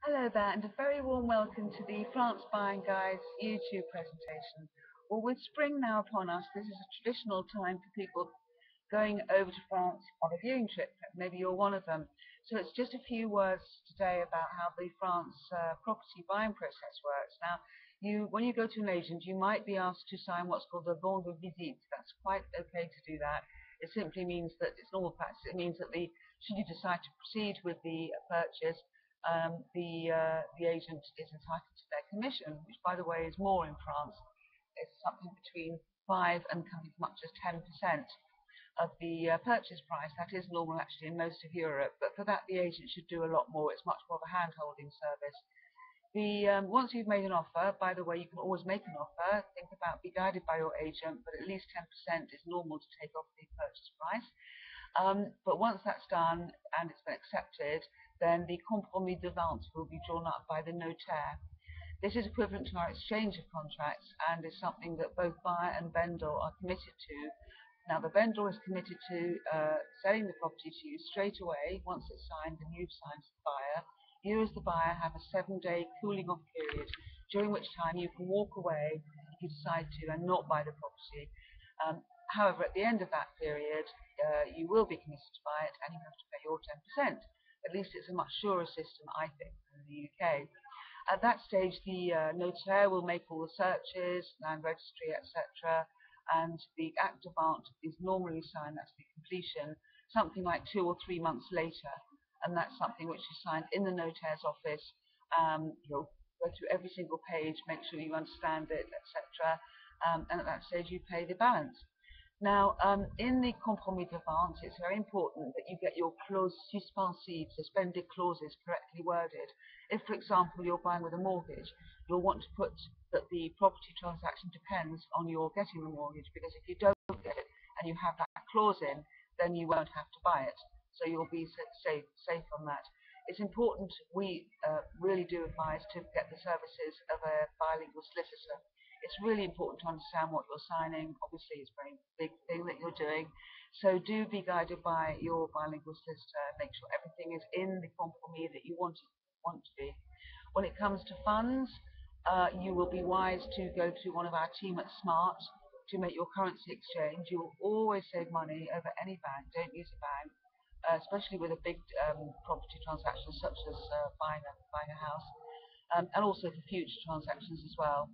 Hello there, and a very warm welcome to the France Buying Guys YouTube presentation. Well, with spring now upon us, this is a traditional time for people going over to France on a viewing trip. Maybe you're one of them. So it's just a few words today about how the France property buying process works. Now, when you go to an agent, you might be asked to sign what's called a bon de visite. That's quite okay to do that. It simply means that it's normal practice. It means that should you decide to proceed with the purchase, the agent is entitled to their commission, which, by the way, is more in France. It's something between 5 and coming as much as 10% of the purchase price. That is normal actually in most of Europe, but for that the agent should do a lot more. It's much more of a hand-holding service. Once you've made an offer, by the way, you can always make an offer. Think about, be guided by your agent, but at least 10% is normal to take off the purchase price. But once that's done and it's been accepted, then the compromis de vente will be drawn up by the notaire. This is equivalent to our exchange of contracts and is something that both buyer and vendor are committed to. Now, the vendor is committed to selling the property to you straight away once it's signed and you've signed as the buyer. You, as the buyer, have a 7-day cooling off period, during which time you can walk away if you decide to and not buy the property. However, at the end of that period, you will be committed to buy it and you have to pay your 10%. At least it's a much surer system, I think, than the UK. At that stage, the notaire will make all the searches, land registry, etc., and the acte de vente is normally signed, that's the completion, something like 2 or 3 months later, and that's something which is signed in the notaire's office. You'll go through every single page, make sure you understand it, etc., and at that stage you pay the balance. Now, in the compromis de vente, it's very important that you get your clause suspensive, suspended clauses, correctly worded. If, for example, you're buying with a mortgage, you'll want to put that the property transaction depends on your getting the mortgage, because if you don't get it and you have that clause in, then you won't have to buy it. So you'll be safe on that. It's important, we really do advise to get the services of a bilingual solicitor. It's really important to understand what you're signing. Obviously, it's a very big thing that you're doing. So do be guided by your bilingual solicitor. Make sure everything is in the compromis that you want to be. When it comes to funds, you will be wise to go to one of our team at Smart to make your currency exchange. You will always save money over any bank. Don't use a bank, especially with a big property transaction such as buying a house, and also for future transactions as well.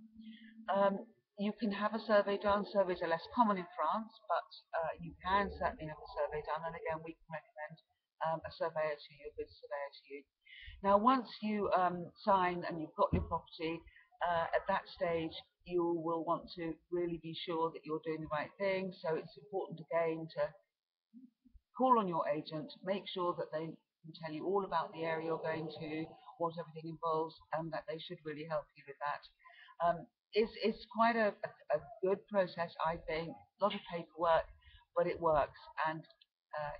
You can have a survey done. Surveys are less common in France, but you can certainly have a survey done. And again, we can recommend a surveyor to you, a good surveyor to you. Now, once you sign and you've got your property, at that stage, you will want to really be sure that you're doing the right thing. So it's important again to call on your agent, make sure that they can tell you all about the area you're going to, what everything involves, and that they should really help you with that. It's quite a good process, I think. A lot of paperwork, but it works, and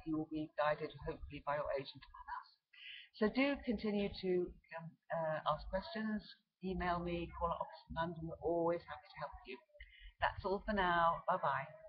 you will be guided hopefully by your agent on us. So do continue to ask questions, email me, call our office in London. We're always happy to help you. That's all for now. Bye bye.